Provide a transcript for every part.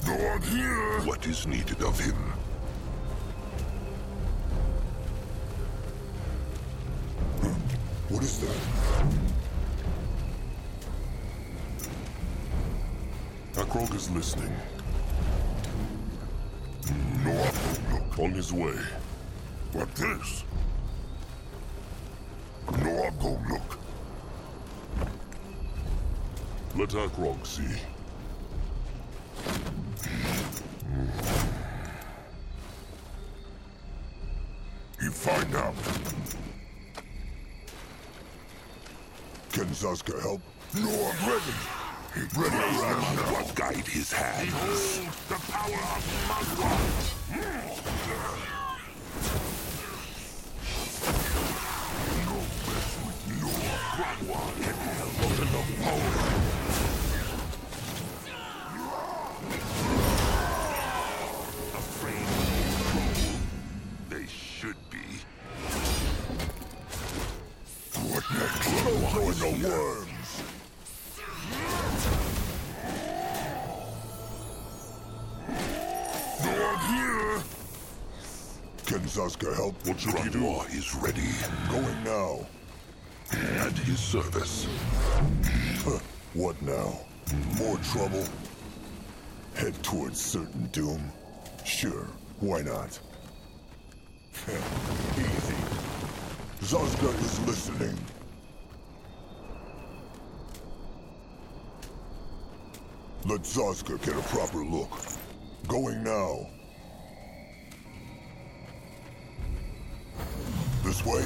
Not here! What is needed of him? What is that? Akrog is listening. No, look. On his way. What this? No, I'll go look. Let Akrog see. You find out. Can Zaska help? No, I'm ready. Ready for action. What guide his hands? Behold the power of Magua. No mess with no Magua can help enough power. Afraid they should be. What next? Join the worms. Can Zaska help? What should he do? Grandma is ready. Going now. At his service. What now? More trouble? Head towards certain doom? Sure, why not? Easy. Zaska is listening. Let Zaska get a proper look. Going now. This way?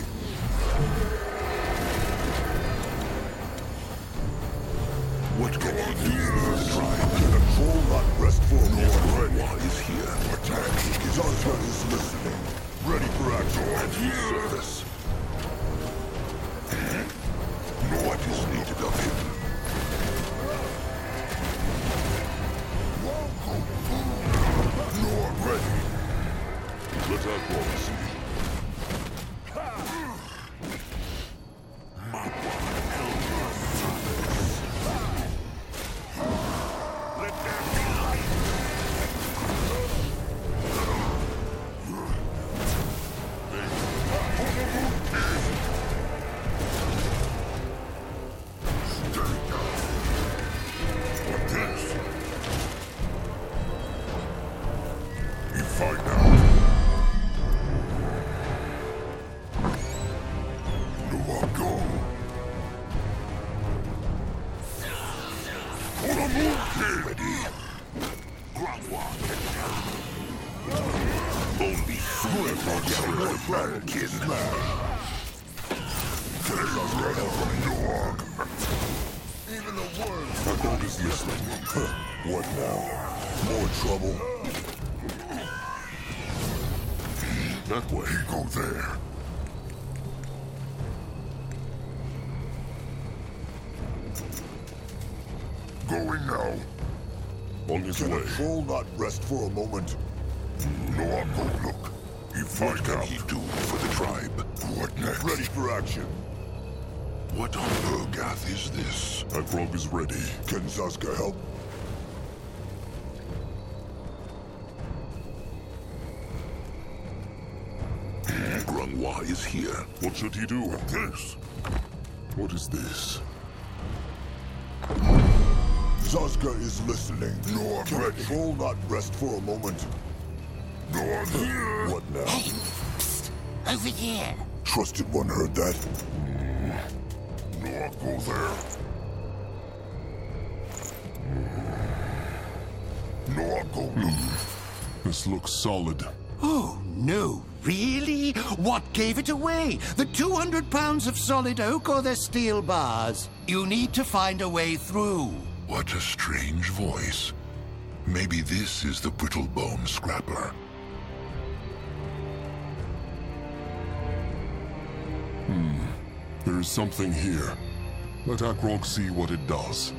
What can he do for the tribe? Can a troll not rest for a moment? Grandma is here. Attack! Zaska is listening. Ready for action. At his service. What is needed of him? No, I'm ready. Let Akrog see. Akrog is listening. What now? More trouble? That way. Go there. Going now. On his Can way. a troll not rest for a moment? No, I'll go look. You What find can out. he do for the tribe? What next? Ready for action. What on Urgath is this? Akrog is ready. Can Zaska help? Grandma is here. What should he do? This. What is this? Zaska is listening. No, I'm ready. Can a troll not rest for a moment? No, I'm here. What now? Hey, psst, over here. Trusted one heard that. No, I'll go there. No, I'll go look. This looks solid. Oh, no, really? What gave it away? The 200 pounds of solid oak or the steel bars? You need to find a way through. What a strange voice. Maybe this is the brittle-bone scrapper. There is something here. Let Akrog see what it does.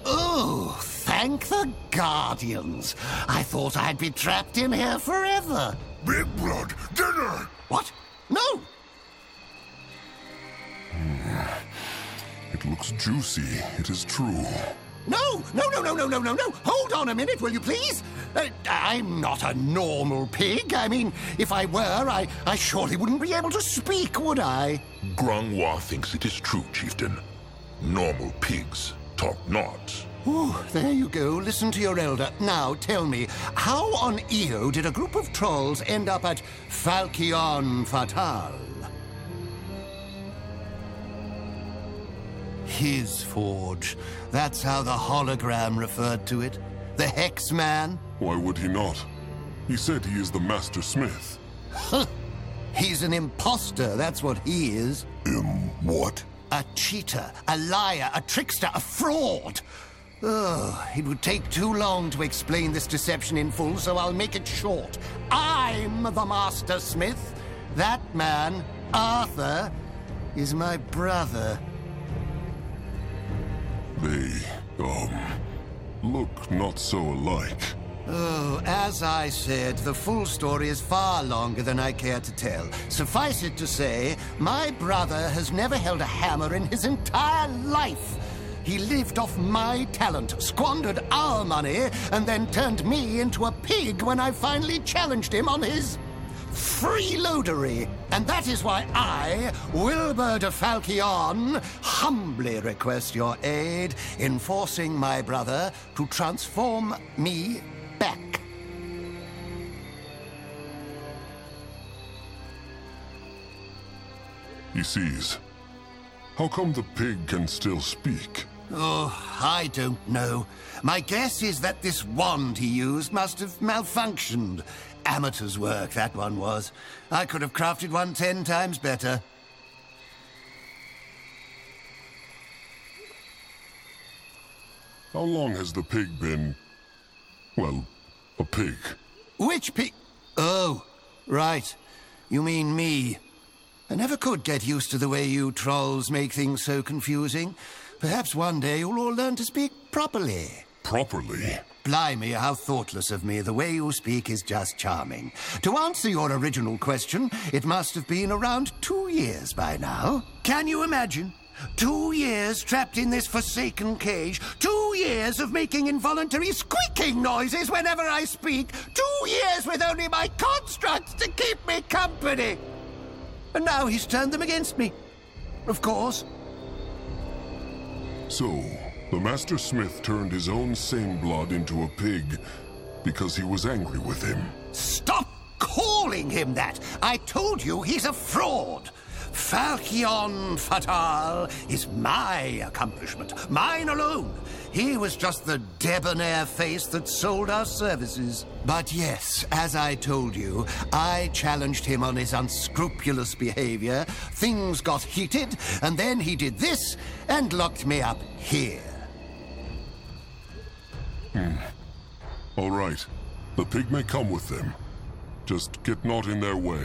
Oh, thank the Guardians. I thought I'd be trapped in here forever. Big blood, dinner! What? No! It looks juicy, it is true. No! Hold on a minute, will you please? I'm not a normal pig. I mean, if I were, I surely wouldn't be able to speak, would I? Grangwa thinks it is true, Chieftain. Normal pigs talk not. Ooh, there you go. Listen to your elder. Now, tell me, how on Io did a group of trolls end up at Falchion Fatal? His forge. That's how the hologram referred to it. The Hex Man. Why would he not? He said he is the Master Smith. Huh. He's an imposter, that's what he is. What? A cheater, a liar, a trickster, a fraud. Oh, it would take too long to explain this deception in full, so I'll make it short. I'm the Master Smith. That man, Arthur, is my brother. They, look not so alike. Oh, as I said, the full story is far longer than I care to tell. Suffice it to say, my brother has never held a hammer in his entire life. He lived off my talent, squandered our money, and then turned me into a pig when I finally challenged him on his freeloadery. And that is why I, Wilbur de Falchion, humbly request your aid in forcing my brother to transform me back. He sees. How come the pig can still speak? Oh, I don't know. My guess is that this wand he used must have malfunctioned. Amateur's work, that one was. I could have crafted one 10 times better. How long has the pig been, well, a pig? Which pig? Oh, right. You mean me. I never could get used to the way you trolls make things so confusing. Perhaps one day you'll all learn to speak properly. Properly? Blimey, how thoughtless of me. The way you speak is just charming. To answer your original question, it must have been around 2 years by now. Can you imagine? 2 years trapped in this forsaken cage. 2 years of making involuntary squeaking noises whenever I speak. 2 years with only my constructs to keep me company. And now he's turned them against me. Of course. So, the Master Smith turned his own same blood into a pig because he was angry with him. Stop calling him that! I told you he's a fraud! Falchion Fatal is my accomplishment, mine alone. He was just the debonair face that sold our services. But yes, as I told you, I challenged him on his unscrupulous behavior. Things got heated, and then he did this and locked me up here. All right. The pig may come with them. Just get not in their way.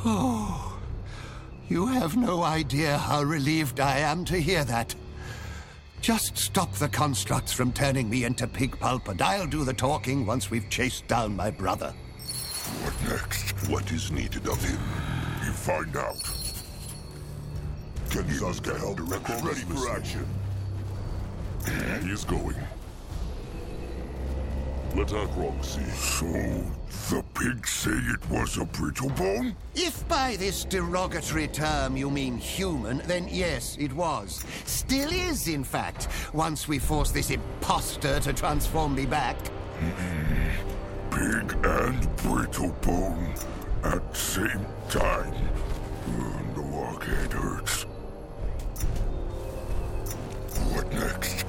Oh, you have no idea how relieved I am to hear that. Just stop the constructs from turning me into pig pulp, and I'll do the talking once we've chased down my brother. What next? What is needed of him? You find out. Can Sasuke help? Ready for action. He is going. Let Akrog see. So, the pigs say it was a brittle bone? If by this derogatory term you mean human, then yes, it was. Still is, in fact, once we force this imposter to transform me back. Pig and brittle bone at same time. The walkhead hurts. What next?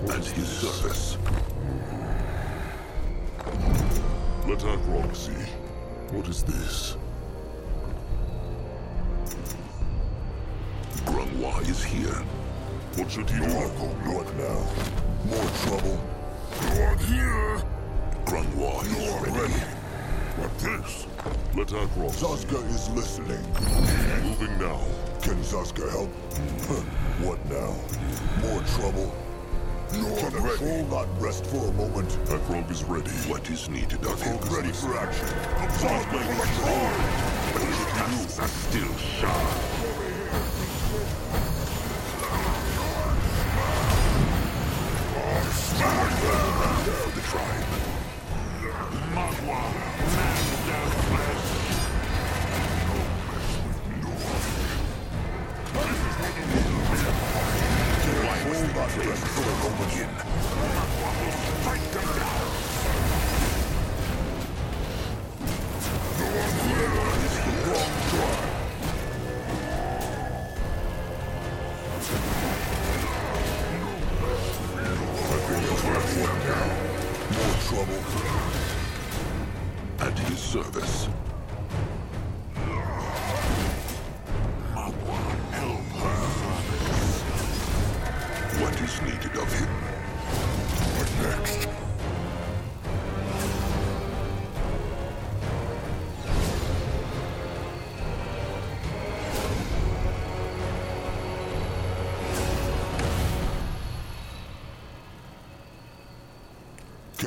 At his service. Let Akrog see. What is this? Grangwa is here. What should he do? What now? More trouble. You're here. Grangwa is You're ready. What this? Let Akrog see. Sasuke is listening. Moving now. Can Sasuke help? What now? More trouble? Can a troll not rest for a moment? Akrog is ready. What is needed of him? Ready for action. Sasuke is strong, but his tusks are still sharp.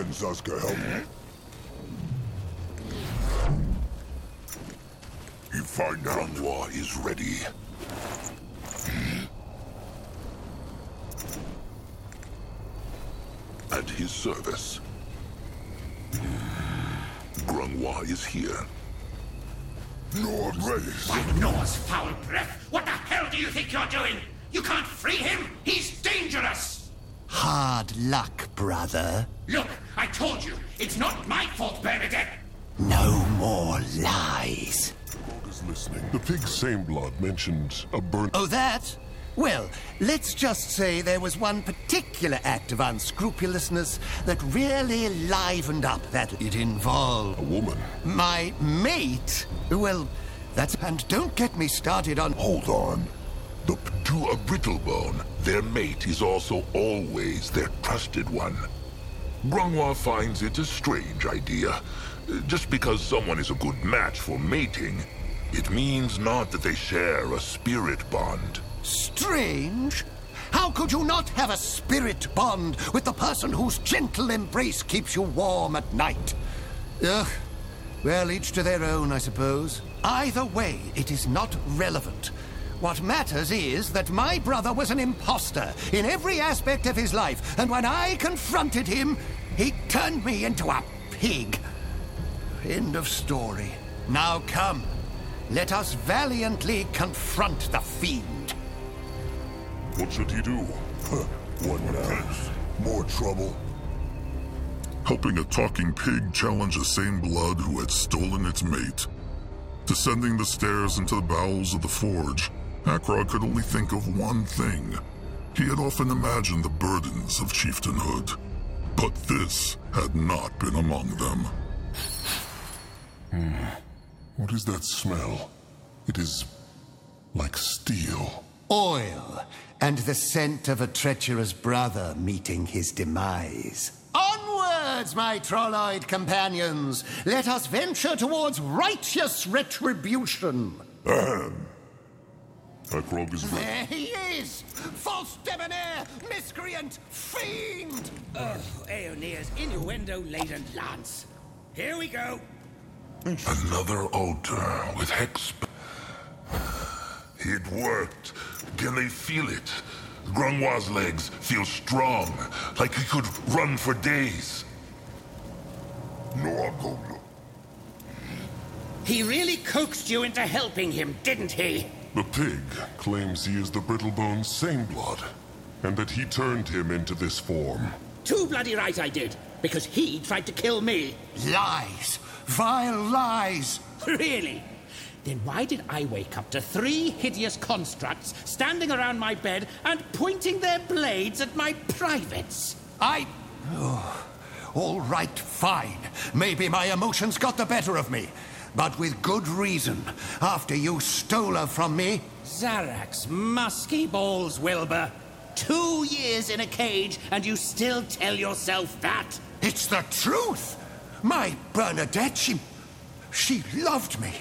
Can Zaska help me? You find out. Grandwa is ready. At his service. Grandwa is here. Nor ready. By Nor's foul breath! What the hell do you think you're doing? You can't free him! He's dangerous! Hard luck, brother. Look, I told you, it's not my fault, Bernadette! No more lies. Frog is listening. The pig's same blood mentioned a burnt... Oh, that? Well, let's just say there was one particular act of unscrupulousness that really livened up that it involved. A woman. My mate? Well, that's... And don't get me started on... Hold on. To a brittlebone, their mate is also always their trusted one. Grandwa finds it a strange idea. Just because someone is a good match for mating, it means not that they share a spirit bond. Strange? How could you not have a spirit bond with the person whose gentle embrace keeps you warm at night? Ugh. Well, each to their own, I suppose. Either way, it is not relevant. What matters is that my brother was an imposter in every aspect of his life, and when I confronted him, he turned me into a pig. End of story. Now come, let us valiantly confront the fiend. What should he do? What now? More trouble? Helping a talking pig challenge a same blood who had stolen its mate. Descending the stairs into the bowels of the forge, Akrog could only think of one thing. He had often imagined the burdens of chieftainhood, but this had not been among them. What is that smell? It is like steel. Oil, and the scent of a treacherous brother meeting his demise. Onwards, my trolloid companions! Let us venture towards righteous retribution! Akrog is ready. There he is! False debonair, miscreant, fiend! Oh, Aeonea's innuendo-laden lance. Here we go! Another altar with hex... It worked. Can they feel it? Grandwa's legs feel strong, like he could run for days. No. He really coaxed you into helping him, didn't he? The pig claims he is the Brittlebone's same blood, and that he turned him into this form. Too bloody right I did, because he tried to kill me. Lies! Vile lies! Really? Then why did I wake up to 3 hideous constructs standing around my bed and pointing their blades at my privates? Oh, all right, fine. Maybe my emotions got the better of me. But with good reason. After you stole her from me... Zarak's musky balls, Wilbur. 2 years in a cage, and you still tell yourself that? It's the truth! My Bernadette, she loved me.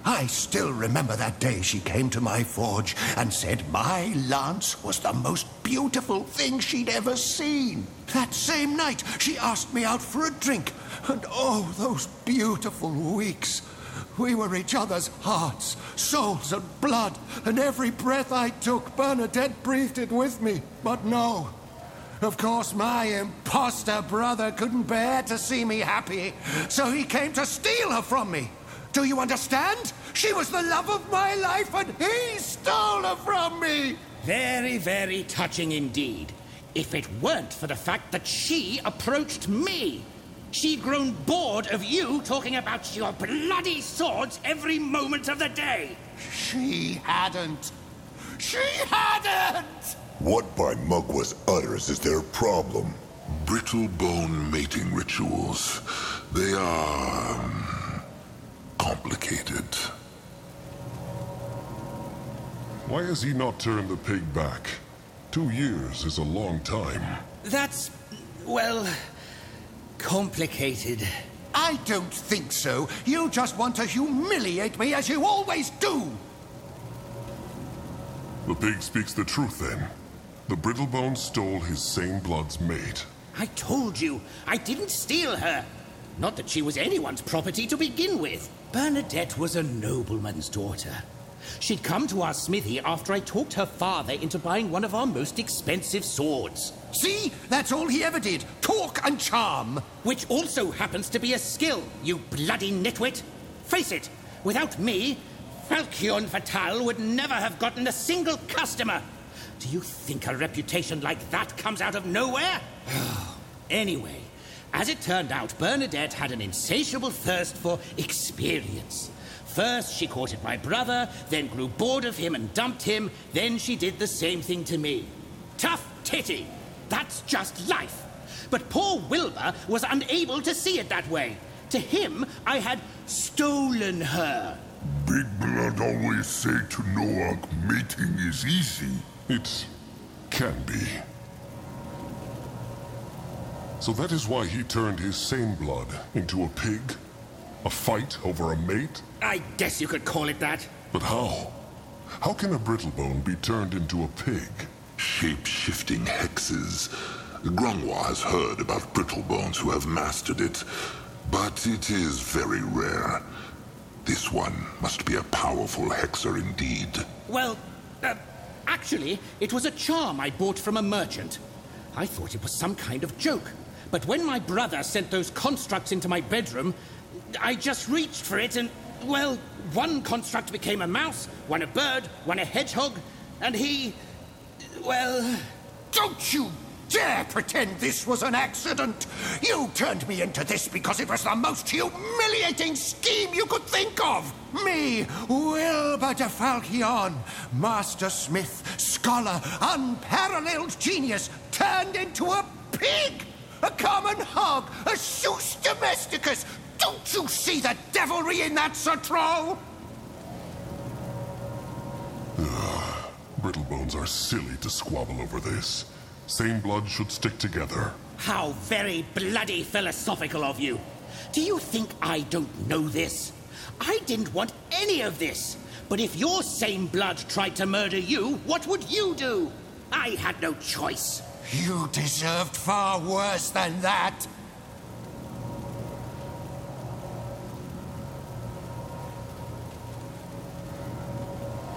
I still remember that day she came to my forge and said my lance was the most beautiful thing she'd ever seen. That same night, she asked me out for a drink. And oh, those beautiful weeks. We were each other's hearts, souls, and blood. And every breath I took, Bernadette breathed it with me. But no. Of course, my imposter brother couldn't bear to see me happy. So he came to steal her from me. Do you understand? She was the love of my life, and he stole her from me! Very, very touching indeed. If it weren't for the fact that she approached me. She'd grown bored of you talking about your bloody swords every moment of the day. She hadn't. She hadn't! What by Mugwa's utters is their problem? Brittlebone mating rituals. They are... complicated. Why has he not turned the pig back? 2 years is a long time. That's, well, complicated. I don't think so. You just want to humiliate me as you always do. The pig speaks the truth then. The Brittlebone stole his same blood's mate. I told you, I didn't steal her. Not that she was anyone's property to begin with. Bernadette was a nobleman's daughter. She'd come to our smithy after I talked her father into buying one of our most expensive swords. See? That's all he ever did. Talk and charm. Which also happens to be a skill, you bloody nitwit. Face it, without me, Falchion Fatal would never have gotten a single customer. Do you think a reputation like that comes out of nowhere? Anyway, as it turned out, Bernadette had an insatiable thirst for experience. First, she courted my brother, then grew bored of him and dumped him, then she did the same thing to me. Tough titty. That's just life. But poor Wilbur was unable to see it that way. To him, I had stolen her. Big Blood always say to Noak mating is easy. It can be. So that is why he turned his same blood into a pig? A fight over a mate? I guess you could call it that. But how? How can a brittlebone be turned into a pig? Shape-shifting hexes. Grungwa has heard about brittlebones who have mastered it, but it is very rare. This one must be a powerful hexer indeed. Well, actually, it was a charm I bought from a merchant. I thought it was some kind of joke. But when my brother sent those constructs into my bedroom, I just reached for it and, well, one construct became a mouse, one a bird, one a hedgehog, and he, well... Don't you dare pretend this was an accident! You turned me into this because it was the most humiliating scheme you could think of! Me, Wilbur de Falchion, master smith, scholar, unparalleled genius, turned into a pig! A common hog, a sus domesticus! Don't you see the devilry in that, Sir Troll? Brittlebones are silly to squabble over this. Same blood should stick together. How very bloody philosophical of you. Do you think I don't know this? I didn't want any of this. But if your same blood tried to murder you, what would you do? I had no choice. You deserved far worse than that.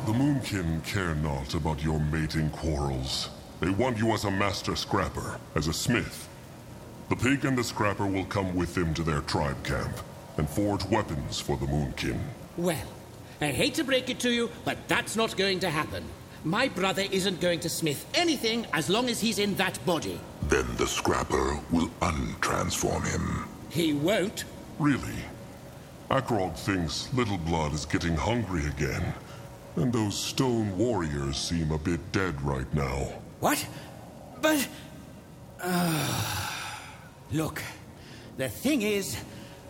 The Moonkin care not about your mating quarrels. They want you as a master scrapper, as a smith. The pig and the scrapper will come with them to their tribe camp, and forge weapons for the Moonkin. Well, I hate to break it to you, but that's not going to happen. My brother isn't going to smith anything as long as he's in that body. Then the scrapper will untransform him. He won't. Really? Akrog thinks Little Blood is getting hungry again. And those stone warriors seem a bit dead right now. What? But... Look, the thing is,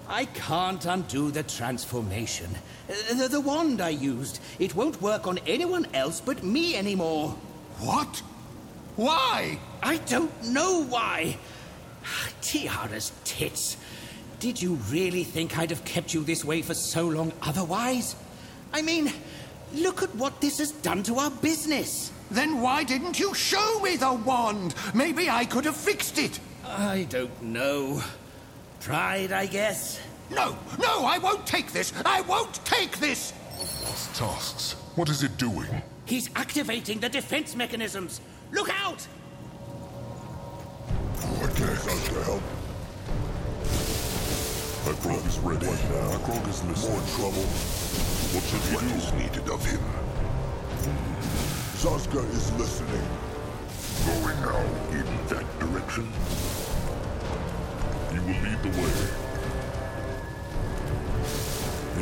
I can't undo the transformation. The wand I used, it won't work on anyone else but me anymore. What? Why? I don't know why. Tiara's tits. Did you really think I'd have kept you this way for so long otherwise? I mean, look at what this has done to our business. Then why didn't you show me the wand? Maybe I could have fixed it. I don't know. Pride, I guess. No, I won't take this. I won't take this. Those tusks. What is it doing? He's activating the defense mechanisms. Look out! What can I do to help? Akrog is ready. Akrog is listening. More trouble. What should we What do? is needed of him? Saska is listening. Going now in that direction? You will lead the way.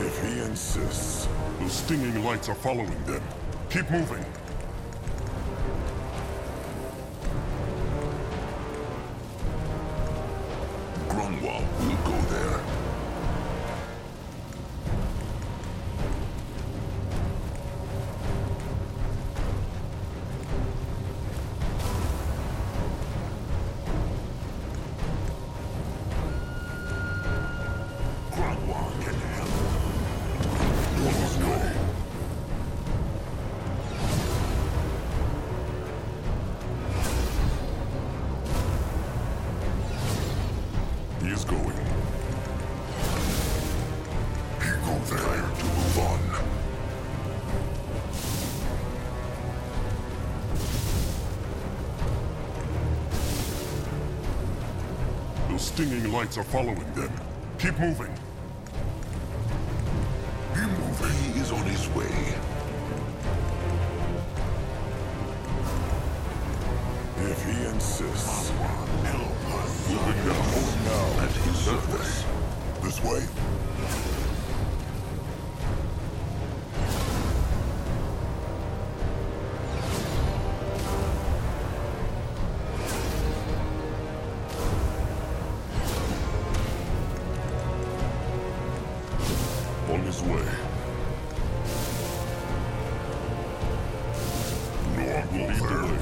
If he insists. Those stinging lights are following them. Keep moving. Grunwald will go there. Grunwald can help. Let us go. stinging lights are following them. Keep moving. Be moving. He is on his way. If he insists. Help us. Moving now. At his service. This way? On his way. Lord Will lead the way.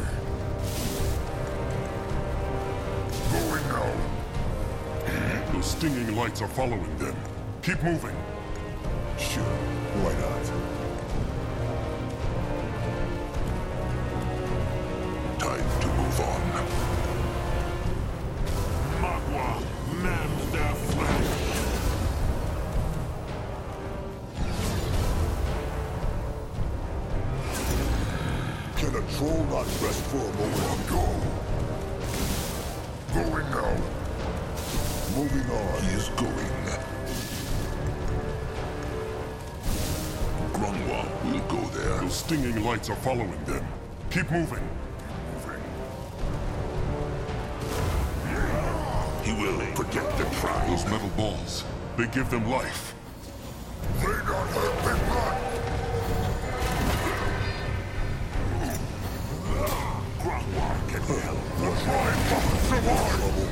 Going now. Those stinging lights are following them. Keep moving. Sure, why not? Time to move on. Magua, man their flesh. Can a troll not rest for a moment? Go! Going now. Moving on. He is going. Grungwa will go there. Those stinging lights are following them. Keep moving. He will protect the tribe. Those metal balls, they give them life. They not hurt me blood. Grungwa can help. The tribe must survive.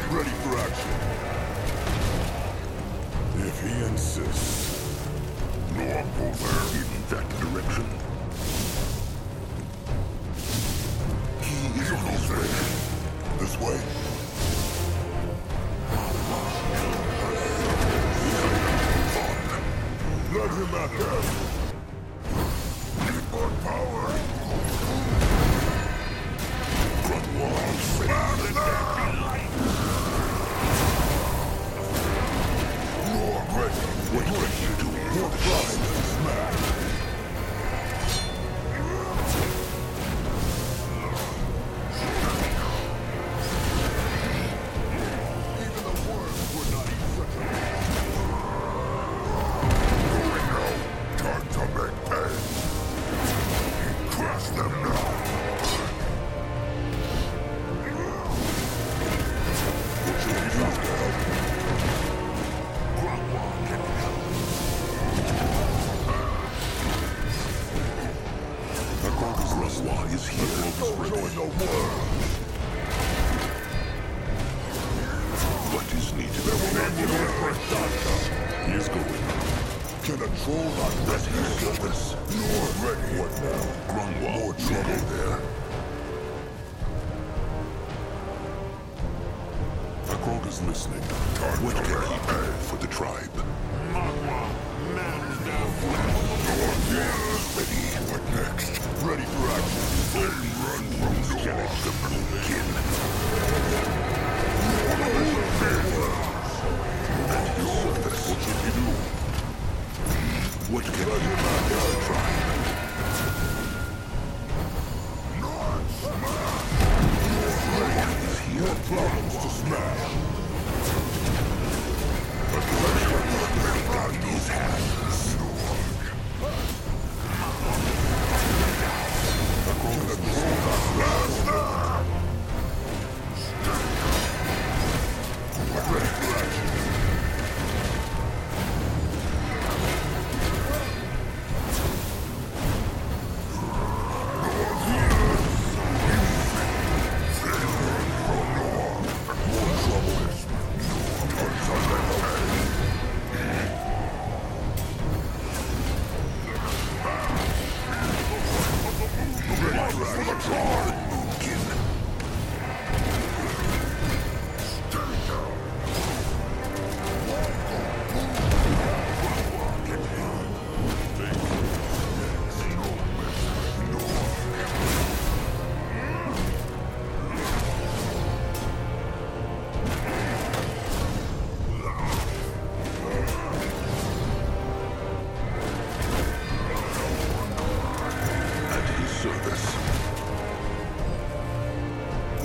Ready for action. If he insists. Lord go there in that direction. He is on his way. This way? Let him at them. Keep on power. Grungwa, smash them! You're ready. What are you doing? For pride and smash. Even the worms would not eat such a Going now. Time to make pay. Crush them now. What should we do to help? Grungwa can help. Grungwa is here. Don't join no more. What is needed? He is going. Can a troll not rest his service? You're ready. What now? Grungwa More will trouble. go there. Akrog is listening. What can he do for the tribe? Ready. What next? Ready for action. Run from Challenge the Moonkin. At his service. What should he do? What can he do for the tribe? Grungwa is here. Problems to smash. Got his hands.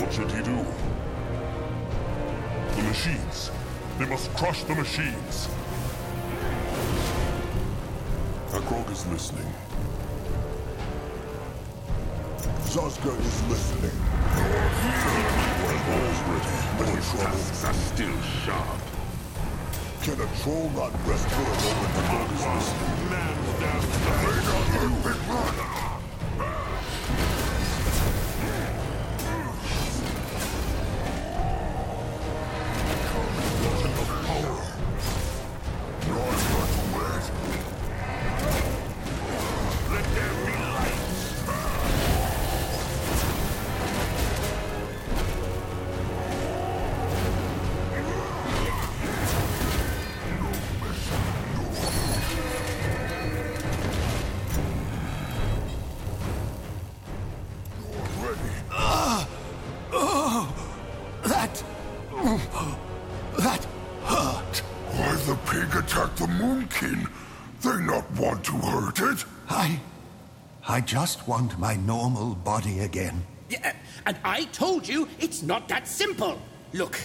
What should he do? The machines. They must crush the machines. Akrog is listening. Zaska is listening. All's ready. But his tusks are still sharp. Can a troll not rest for a moment? Akrog is listening. That hurt. Why the pig attacked the Moonkin? They not want to hurt it? I just want my normal body again. Yeah, and I told you it's not that simple. Look,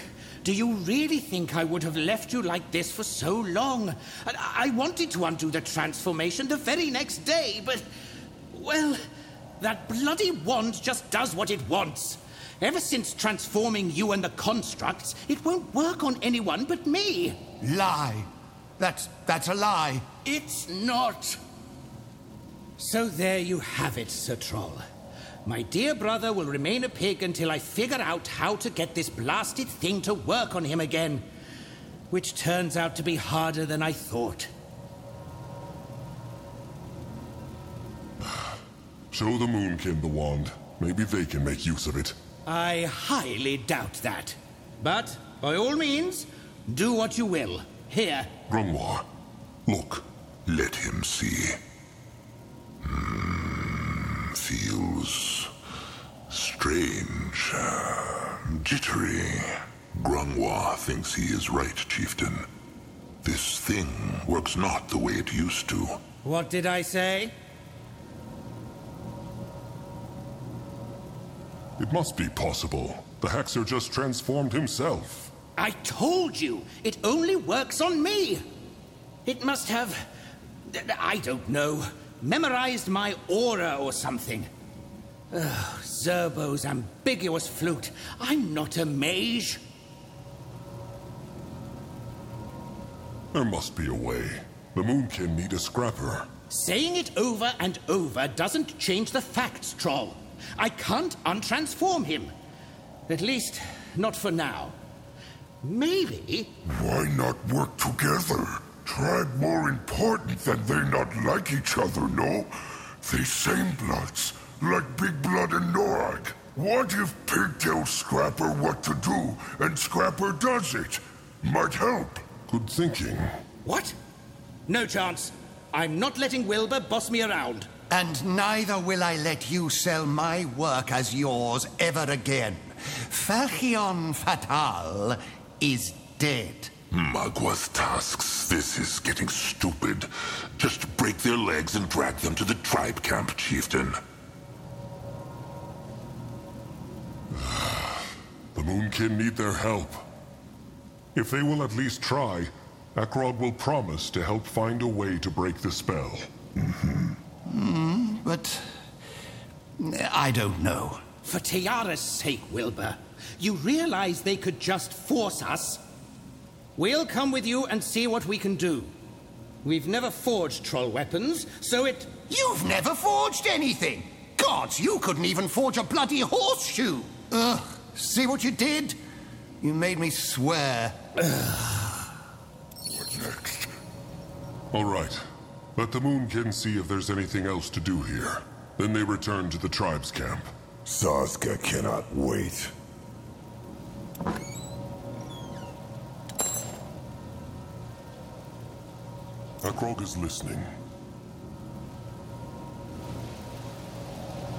do you really think I would have left you like this for so long? I wanted to undo the transformation the very next day, but... well, that bloody wand just does what it wants. Ever since transforming you and the constructs, it won't work on anyone but me. Lie. That's a lie. It's not. So there you have it, Sir Troll. My dear brother will remain a pig until I figure out how to get this blasted thing to work on him again. Which turns out to be harder than I thought. Show the Moonkin the wand. Maybe they can make use of it. I highly doubt that. But, by all means, do what you will. Here. Grungwar, look. Let him see. Feels strange, jittery. Grungwar thinks he is right, Chieftain. This thing works not the way it used to. What did I say? It must be possible. The Hexer just transformed himself. I told you, it only works on me. It must have, I don't know, memorized my aura or something. Ugh, Zerbo's ambiguous flute. I'm not a mage. There must be a way. The Moonkin need a scrapper. Saying it over and over doesn't change the facts, Troll. I can't untransform him. At least, not for now. Maybe... Why not work together? Tribe more important than they not like each other, no? They same bloods, like Big Blood and Norag. What if Pig tells Scrapper what to do, and Scrapper does it? Might help. Good thinking. What? No chance. I'm not letting Wilbur boss me around. And neither will I let you sell my work as yours ever again. Falchion Fatal is dead. Magwa's tusks. This is getting stupid. Just break their legs and drag them to the tribe camp, Chieftain. The Moonkin need their help. If they will at least try, Akrog will promise to help find a way to break the spell. But... I don't know. For Tiara's sake, Wilbur, you realize they could just force us? We'll come with you and see what we can do. We've never forged troll weapons, so it... You've never forged anything! Gods, you couldn't even forge a bloody horseshoe! Ugh, see what you did? You made me swear. What next? All right. Let the Moonkin see if there's anything else to do here. Then they return to the tribe's camp. Zaska cannot wait. Akrog is listening.